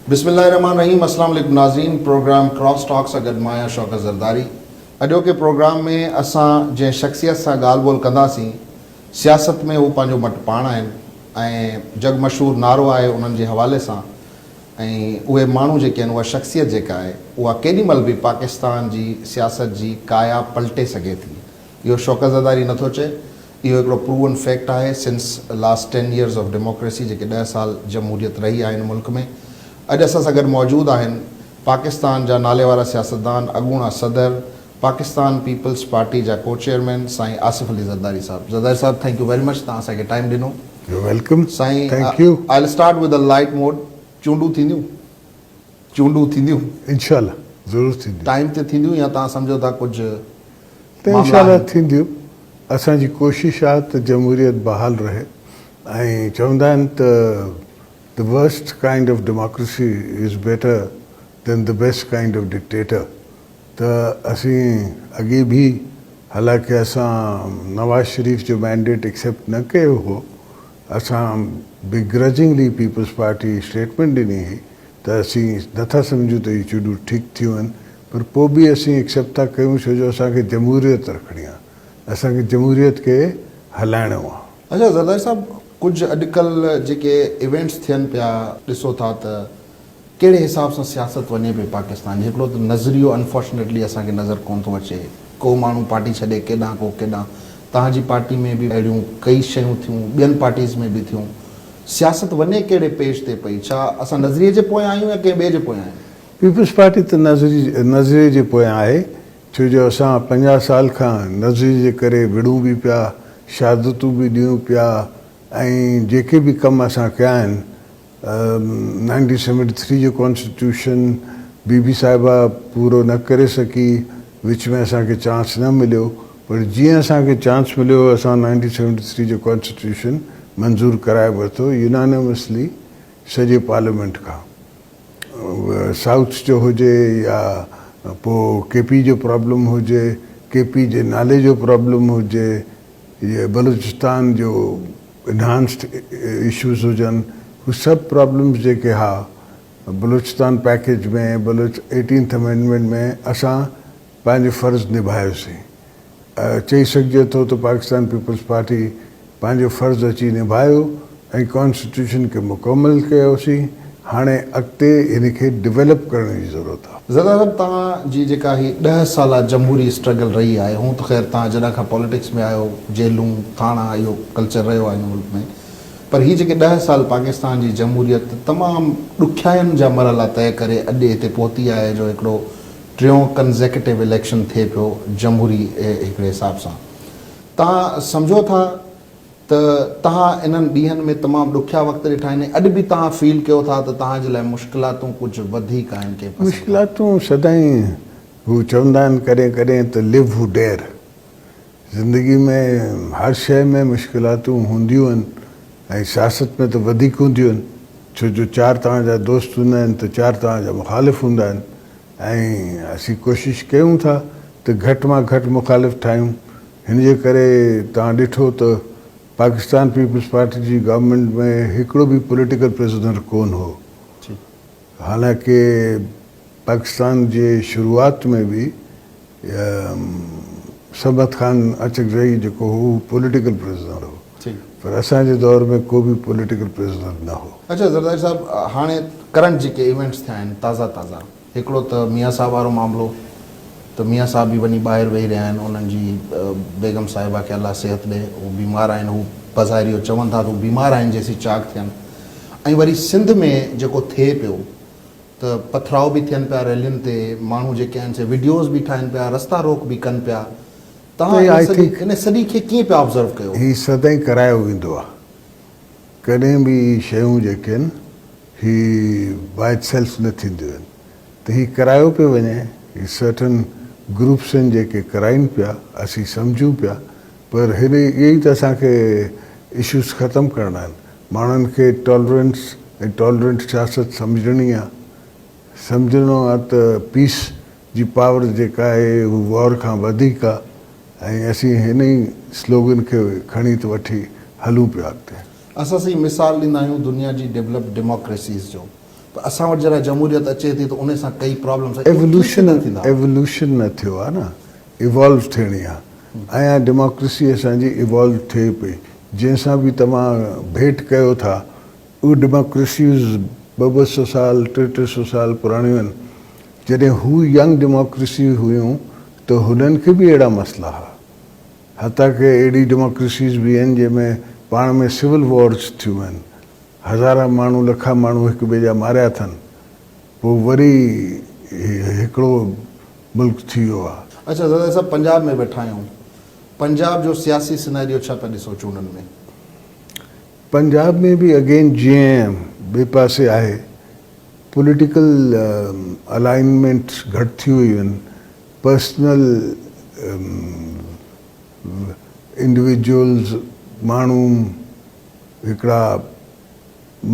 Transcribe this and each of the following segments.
बिस्मिल्लाहिर्रहमानिर्रहीम। अस्सलाम वालेकुम नाज़रीन। प्रोग्राम क्रॉस टॉक्स अगरि मां शौकत ज़रदारी। अॼोके प्रोग्राम में असां जंहिं शख़्सियत सां ॻाल्हि ॿोल कंदासीं, सियासत में हू पंहिंजो मट पाण आहिनि ऐं जग मशहूरु नारो आहे उन्हनि जे हवाले सां। ऐं उहे माण्हू जेके आहिनि, उहा शख़्सियत जेका आहे उहा केॾीमहिल बि पाकिस्तान जी सियासत जी काया पलटे सघे थी। इहो शौकत ज़रदारी नथो चए, इहो हिकिड़ो प्रूवन फैक्ट आहे। Since last 10 years of democracy, जेके 10 साल जमहूरियत रही आहे हिन मुल्क में। अॼु असां सां गॾु मौजूदु आहिनि पाकिस्तान जा नाले वारा सियासतदान, अॻूणा सदर, पाकिस्तान पीपल्स पार्टी जा को चेयरमैन साईं आसिफ अली ज़रदारी साहब। ज़रदारी साहब, थैंक यू वेरी मच, तव्हां असांखे टाइम ॾिनो। You're welcome. साईं, Thank you. I will start with the light mode. चूंडूं थींदियूं इंशाल्लाह ज़रूरु थींदियूं। टाइम ते थींदियूं या तव्हां सम्झो था कुझु त इंशाल्लाह थींदियूं। असांजी कोशिशि आहे त जमहूरियत बहाल रहे ऐं चवंदा आहिनि त the worst kind of democracy is better than the best kind of dictator. त असीं अॻे बि, हालांकि असां नवाज़ शरीफ़ जो मैंडेट एक्सेप्ट न कयो हो, असां बिग्रजिंगली पीपल्स पार्टी स्टेटमेंट ॾिनी हुई त असीं नथा सम्झूं त इहे चूंडूं ठीकु थियूं आहिनि, पर पोइ बि असीं एक्सेप्ट था कयूं छो जो असांखे जमहूरियत रखणी आहे, असांखे जमहूरियत खे हलाइणो आहे। अच्छा ज़रदारी साहब, कुझु अॼुकल्ह जेके इवेंट्स थियनि पिया, ॾिसो था त कहिड़े हिसाब सां सियासत वञे पई पाकिस्तान जी। हिकिड़ो त नज़रियो अनफॉर्चुनेटली असांखे नज़र कोन थो अचे। को माण्हू पार्टी छॾे केॾांहुं, को केॾांहुं। तव्हांजी पार्टी में बि अहिड़ियूं कई शयूं थियूं, ॿियनि पार्टीज़ में बि थियूं। सियासत वञे कहिड़े पेज ते पई? छा असां नज़रिए जे पोयां आहियूं या कंहिं ॿिए जे पोयां आहियूं? पीपल्स पार्टी त नज़रिए जे पोयां आहे, छो जो असां 50 साल खां नज़रिए जे करे विढ़ूं बि पिया, शहादतूं बि ॾियूं पिया, ऐं जेके बि कम असां कया आहिनि। 1973 जो कॉन्स्टिट्यूशन बीबी साहिबा पूरो न करे सकी, विच में असांखे चांस न मिलियो, पर जीअं असांखे चांस मिलियो असां 1973 जो कॉन्स्टिट्यूशन मंज़ूर कराए वरितो यूनानिमसली सॼे पार्लियामेंट खां। साउथ जो हुजे या पोइ केपी जो प्रॉब्लम हुजे, केपी जे नाले जो प्रॉब्लम हुजे, या बलूचिस्तान जो इन्हांस्ड इशूज़ हुजनि, हू सभु प्रॉब्लम्स जेके हा बलूचिस्तान पैकेज में, 18th अमेंडमेंट में असां पंहिंजो फ़र्ज़ु निभायोसीं। चई सघिजे थो त पाकिस्तान पीपल्स पार्टी पंहिंजो फ़र्ज़ु अची निभायो ऐं कॉन्स्टिट्यूशन खे मुकमल कयोसीं। हाणे अॻिते इन खे डिवेलप करण जी ज़रूरत आहे। ज़रा तव्हांजी जेका ही 10 साल जमहूरी स्ट्रगल रही आहे, हूं त ख़ैर तव्हां जॾहिं खां पॉलिटिक्स में आहियो, जेलूं, थाणा, इहो कल्चर रहियो आहे हिन मुल्क में, पर हीअ जेके 10 साल पाकिस्तान जी जमहूरियत तमामु ॾुखियाईनि जा मरहला तय करे अॼु हिते पहुती आहे, जो हिकिड़ो टियों कंज़ेक्यूटिव इलेक्शन थिए पियो जमहूरी हिकिड़े हिसाब सां। तव्हां सम्झो था त तव्हां इन्हनि ॾींहंनि में तमामु ॾुखिया वक़्त ॾिठा आहिनि, अॼु बि तव्हां फील कयो था त तव्हांजे लाइ मुश्किलातूं कुझु वधीक आहिनि? के मुश्किलातूं सदाईं, हू चवंदा आहिनि कॾहिं कॾहिं त लिव हू डेयर। ज़िंदगी में हर शइ में मुश्किलातूं हूंदियूं आहिनि ऐं सियासत में त वधीक हूंदियूं आहिनि, छो जो 4 तव्हांजा दोस्त हूंदा आहिनि त 4 तव्हांजा मुखालिफ़ हूंदा आहिनि। ऐं असीं कोशिशि कयूं था त घटि मां घटि मुखालिफ़ ठाहियूं। हिन जे करे तव्हां ॾिठो त पाकिस्तान पीपल्स पार्टी जी गवर्नमेंट में हिकिड़ो बि पॉलिटिकल प्रिज़नर कोन हो। हालांकि पाकिस्तान जे शुरूआति में बि समद खान अचकज़ई जेको हो पॉलिटिकल प्रिज़नर हो, पर असांजे दौर में को बि पॉलिटिकल प्रिज़नर न हो। अच्छा ज़रदारी साहब, हाणे करंट जेके इवेंट्स थिया आहिनि ताज़ा, हिकिड़ो त मियाँ साहब वारो मामिलो, त मियाँ साहब बि वञी ॿाहिरि वेही रहिया आहिनि, उन्हनि जी बेगम साहिबा खे अल्लाह सेहत ॾे, उहे बीमार आहिनि, हू बज़ाहिर चवनि था त हू बीमार आहिनि जंहिंसी चाक थियनि। ऐं वरी सिंध में जेको थिए पियो त पथराव बि थियनि पिया रैलियुनि ते, माण्हू जेके आहिनि से वीडियोज़ बि ठाहिनि पिया, रस्ता रोक बि कनि पिया। तव्हां इन सॼी खे कीअं पिया ऑब्ज़र्व कयो? हीउ सदाईं करायो वेंदो आहे, कॾहिं बि शयूं जेके आहिनि हीउ बाय सेल्फ न थींदियूं आहिनि, त हीउ करायो पियो वञे। हीउ सर्टन ग्रुप्स आहिनि जेके कराइनि पिया, असीं सम्झूं पिया, पर हिन इहे ई त असांखे इशूज़ ख़तमु करणा आहिनि। माण्हुनि खे टॉलरेंस ऐं टॉलरेंट सियासत सम्झणी आहे। सम्झणो आहे त पीस जी पावर जेका आहे हू वॉर खां वधीक आहे, ऐं असीं हिन ई स्लोगन खे खणी त वठी हलूं पिया अॻिते। असां मिसाल ॾींदा आहियूं दुनिया जी डेवलप डेमोक्रेसीज़ जो, पर असां वटि जरा जमहूरियत अचे थी त उन सां कई प्रॉब्लम्स एवोल्यूशन न थियो आहे न, इवॉल्व थियणी आहे। ऐं डेमोक्रेसी असांजी इवॉल्व थिए पई, जंहिंसां बि तव्हां भेट कयो था उहे डेमोक्रेसीज़ 200 साल 300 साल पुराणियूं आहिनि। जॾहिं हू यंग डेमोक्रेसी हुयूं त हुननि खे बि अहिड़ा मसइला हुआ, हता कि अहिड़ी डेमोक्रेसीज़ बि आहिनि जंहिंमें पाण में सिविल वॉर्स थियूं आहिनि, हज़ार माण्हू लखा माण्हू हिक ॿिए जा मारिया अथनि, पोइ वरी हिकिड़ो मुल्क थी वियो आहे। अच्छा दादा साहब, पंजाब में वेठा आहियूं, पंजाब जो सियासी सिनेरियो छा पिया ॾिसो चूंडनि में? पंजाब में भी अगेन जीअं ॿिए पासे आहे, पॉलिटिकल अलाइनमेंट घटि थी वियूं आहिनि, पर्सनल इंडिविजुअल्स माण्हू हिकिड़ा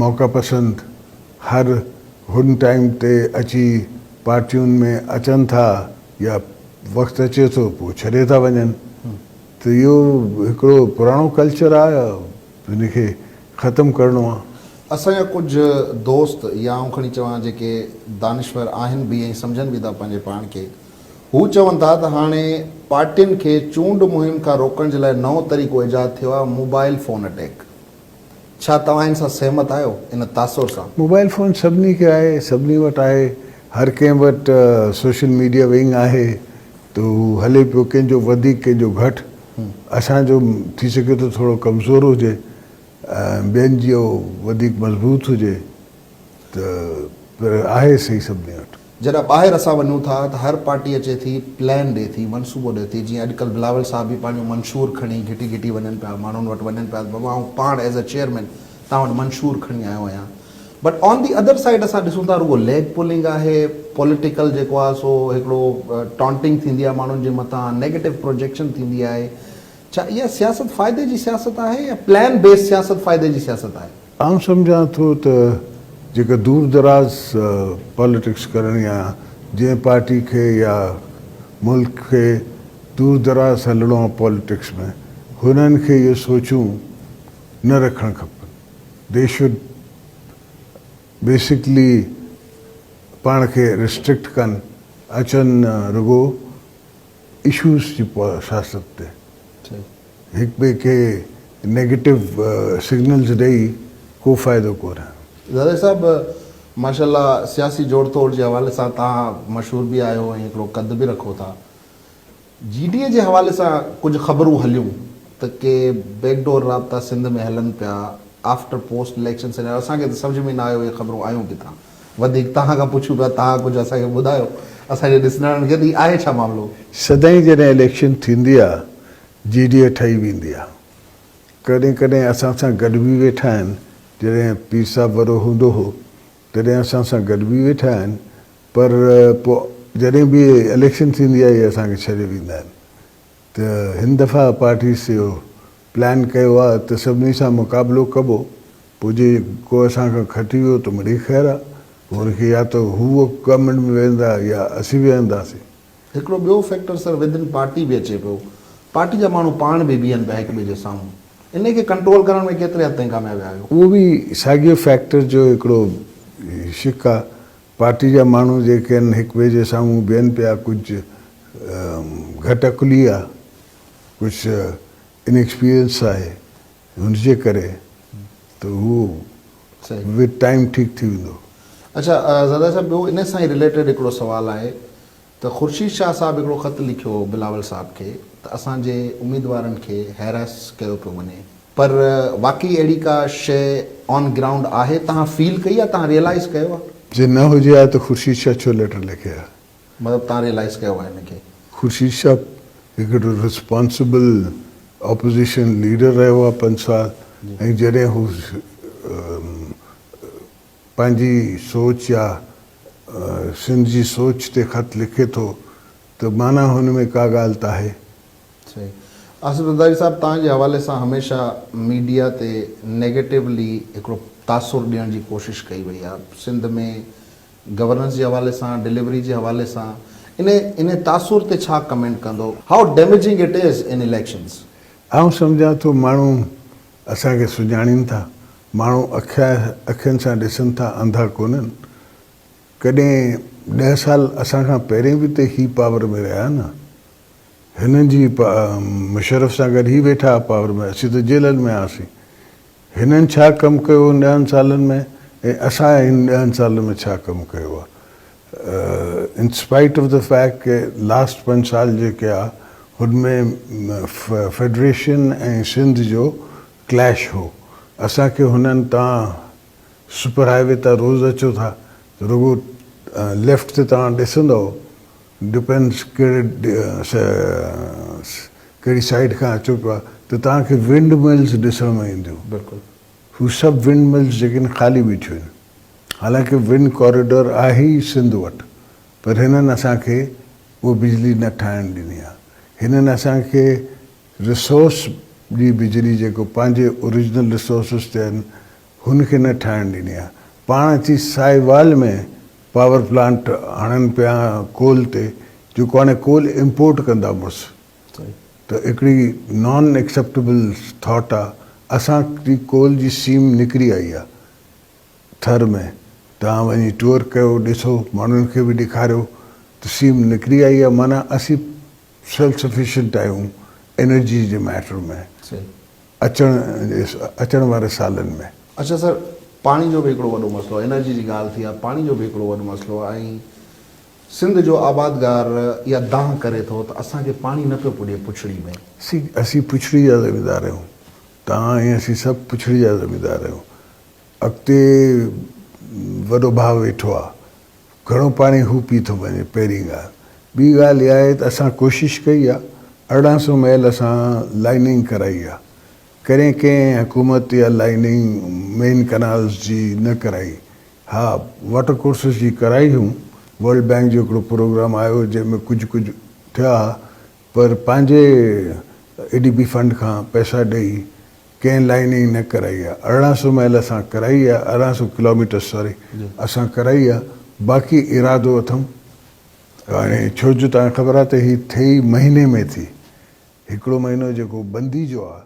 मौक़ा पसंद हर हुन टाइम ते अची पार्टियुनि में अचनि था या वक़्तु अचे थो पोइ छॾे था वञनि, त इहो हिकिड़ो पुराणो कल्चर आहे, हिनखे ख़तमु करिणो आहे। असांजा कुझु दोस्त या आऊं खणी चवां जेके दानिश्वर आहिनि बि ऐं सम्झनि बि था पंहिंजे पाण खे, हू चवनि था त हाणे पार्टियुनि खे चूंड मुहिम खां रोकण जे लाइ नओं तरीक़ो ईजाद थियो आहे, मोबाइल फ़ोन अटैक। छा तव्हां इन सां सहमत आहियो, इन तासुर सां? मोबाइल फ़ोन सभिनी खे आहे, सभिनी वटि आहे, हर कंहिं वटि सोशल मीडिया विंग आहे, त हू हले पियो, कंहिंजो वधीक कंहिंजो घटि। असांजो थी सघे थो थोरो कमज़ोर हुजे, ॿियनि जो वधीक मज़बूत हुजे, त पर आहे सही सभिनी वटि। जॾहिं ॿाहिरि असां वञूं था त हर पार्टी अचे थी, प्लान ॾिए थी, मनसूबो ॾिए थी, जीअं अॼुकल्ह बिलावल साहब बि पंहिंजो मंशूर खणी घिटी घिटी वञनि पिया, माण्हुनि वटि वञनि पिया, बाबा आऊं पाण एज़ अ चेयरमैन तव्हां वटि मंशूर खणी आयो आहियां। But on the other side असां ॾिसूं था रुगो लेग पुलिंग आहे, पॉलिटिकल जेको आहे सो हिकिड़ो टॉन्टिंग थींदी आहे माण्हुनि जे मथां, नेगेटिव प्रोजेक्शन थींदी आहे। छा इहा सियासत फ़ाइदे जी सियासत आहे या प्लान बेस्ड सियासत फ़ाइदे जी सियासत आहे? आउं सम्झां थो त जेका दूर दराज़ पॉलिटिक्स करणी आहे, जंहिं पार्टी खे या मुल्क खे दूर दराज़ हलणो आहे पॉलिटिक्स में, हुननि खे इहे सोचूं न रखणु खपनि। दे शुड बेसिकली पाण खे रिस्ट्रिक्ट कनि, अचनि रुगो इशूज़ जी सियासत ते, हिक ॿिए खे नेगेटिव सिग्नल्स ॾेई को फ़ाइदो कोन्हे। दादा साहब, माशाल्लाह सियासी जोड़ तोड़ जे हवाले सां तव्हां मशहूर बि आहियो ऐं हिकिड़ो कद बि रखो था। GDA जे हवाले सां कुझु ख़बरूं हलियूं त के बैकडोर राब्ता सिंध में हलनि पिया आफ्टर पोस्ट इलेक्शन सिनेरियो। असांखे त सम्झ में न आयो इहे ख़बरूं आयूं किथां, वधीक तव्हां खां पुछूं पिया, तव्हां कुझु असांखे ॿुधायो, असांजे ॾिसंदड़नि खे आहे छा मामिलो? सदाईं जॾहिं इलेक्शन थींदी आहे GDA ठही वेंदी आहे। कॾहिं कॾहिं असां सां गॾु बि वेठा आहिनि, जॾहिं पीर साहिबु वॾो हूंदो हो तॾहिं असां सां गॾु बि वेठा आहिनि, पर पोइ जॾहिं बि इलेक्शन थींदी आहे इहे असांखे छॾे वेंदा आहिनि। त हिन दफ़ा पार्टी से प्लान कयो आहे त सभिनी सां मुक़ाबिलो कबो, पोइ जे को असांखां खटी वियो त मिड़ी ख़ैरु आहे, पोइ हुनखे या त हू गवर्नमेंट में वेंदा या असीं वेहंदासीं। हिकिड़ो ॿियो फैक्टर सर विदिन पार्टी बि अचे पियो, पार्टी जा माण्हू पाण बि बीहनि पिया हिक ॿिए जे साम्हूं, इन खे कंट्रोल करण में केतिरे हद ताईं कामयाबु आहियो? उहो बि साॻियो फैक्टर जो हिकिड़ो शिक आहे। पार्टी जा माण्हू जेके आहिनि हिक ॿिए जे साम्हूं बीहनि पिया, कुझु घटि अकुली आहे, कुझु इनएक्सपीरियंस आहे, हुनजे करे त उहो विद टाइम ठीकु थी वेंदो। अच्छा ज़ादा साहब, ॿियो इन सां ई रिलेटेड हिकिड़ो सुवालु आहे त ख़ुर्शीद शाह साहिबु हिकिड़ो ख़त लिखियो बिलावल साहिब खे त असांजे उम्मीदवारनि खे हैरास कयो पियो वञे, पर वाक़ई अहिड़ी का शइ ऑन ग्राउंड आहे? तव्हां फील कई आहे, तव्हां रियलाइज़ कयो आहे? जे न हुजे आहे त ख़ुर्शीद शाह छो लेटर लिखे आहे? मतिलबु तव्हां रियलाइज़ कयो आहे हिनखे? ख़ुर्शीद शाह हिकिड़ो रिस्पॉन्सिबल ऑपोज़िशन लीडर रहियो आहे 5 साल, ऐं जॾहिं हू पंहिंजी सोच या सिंध जी सोच ते ख़त लिखे थो त माना हुन में का ॻाल्हि त आहे। सही। आसिफ ज़रदारी साहब, तव्हांजे हवाले सां हमेशह मीडिया ते नेगेटिवली हिकिड़ो तासुर ॾियण जी कोशिशि कई वई आहे, सिंध में गवर्नेंस जे हवाले सां, डिलीवरी जे हवाले सां, इन तासुर ते छा कमेंट कंदो? How damaging it is in elections? आउं सम्झां थो माण्हू असांखे सुञाणीनि था, माण्हू अखियुनि सां ॾिसनि था, अंधा कोन्हनि। कॾहिं 10 साल असां खां पहिरें बि त ही पावर में रहिया न, हिननि जी मुशर्रफ सां गॾु ही वेठा पावर में, असीं त जेलनि में हुआसीं। हिननि छा कमु कयो 10 सालनि में ऐं असां हिन 10 सालनि में छा कमु कयो आहे। In spite of the fact के लास्ट 5 साल जेके आहे हुनमें फेडरेशन ऐं सिंध जो क्लैश हो। असांखे हुननि तव्हां सुपर हाईवे तां रोज़ अचो था त रुगो लेफ्ट ते तव्हां ॾिसंदव, डिपेंड्स कहिड़ी साइड खां अचो पिया त तव्हांखे विंड मिल्स ॾिसण में ईंदियूं। बिल्कुलु हू सभु विंड मिल्स जेके आहिनि ख़ाली बीठियूं आहिनि। हालांकि विंड कॉरिडोर आहे ई सिंध वटि, पर हिननि असांखे उहो बिजली न ठाहिण ॾिनी आहे। हिननि असांखे रिसोर्स जी बिजली जेको पंहिंजे ओरिजिनल रिसोर्सिस ते आहिनि हुनखे न ठाहिण ॾिनी आहे। पाण अची साहिवाल में पावर प्लांट आणनि पिया कोल ते, जेको हाणे कोल इम्पोर्ट कंदा मुड़ुसि। त हिकिड़ी नॉन एक्सेप्टेबल थॉट आहे। असांजी कोल जी सीम निकिरी आई आहे थर में, तव्हां वञी टूर कयो, ॾिसो, माण्हुनि खे बि ॾेखारियो त सीम निकिरी आई आहे। माना असीं सेल्फ सफिशिएंट आहियूं एनर्जी जे मैटर में अचण वारे सालनि में। अच्छा सर, पाणी जो बि हिकिड़ो वॾो मसइलो, एनर्जी जी ॻाल्हि थी आहे, पाणी जो बि हिकिड़ो वॾो मसइलो आहे। ऐं सिंध जो आबादगार इहा दांह करे थो त असांखे पाणी न पियो पुॼे पुछड़ी में। असीं पुछड़ी जा ज़मीदार आहियूं, तव्हां ऐं असीं सभु पुछड़ी जा ज़मीदार आहियूं। अॻिते वॾो भाउ वेठो आहे, घणो पाणी हू पी थो वञे पहिरीं ॻाल्हि। ॿी ॻाल्हि इहा आहे त असां कोशिशि कई आहे, 1800 महिल असां लाइनिंग कराई आहे। कंहिं हुकूमत या लाइनिंग मेन कनाल्स जी न कराई। हा, वाटर कोर्सिस जी कराई हुयूं, वर्ल्ड बैंक जो हिकिड़ो प्रोग्राम आयो जंहिंमें कुझु थिया, पर पंहिंजे ADB फंड खां पैसा ॾेई कंहिं लाइनिंग न कराई आहे। 1800 महिल असां कराई आहे, 1800 किलोमीटर सॉरी असां कराई आहे। बाक़ी इरादो अथऊं हाणे, छो जो तव्हांखे ख़बर आहे त हीअ 3 महीने में थी। हिकिड़ो महीनो जेको बंदी जो आहे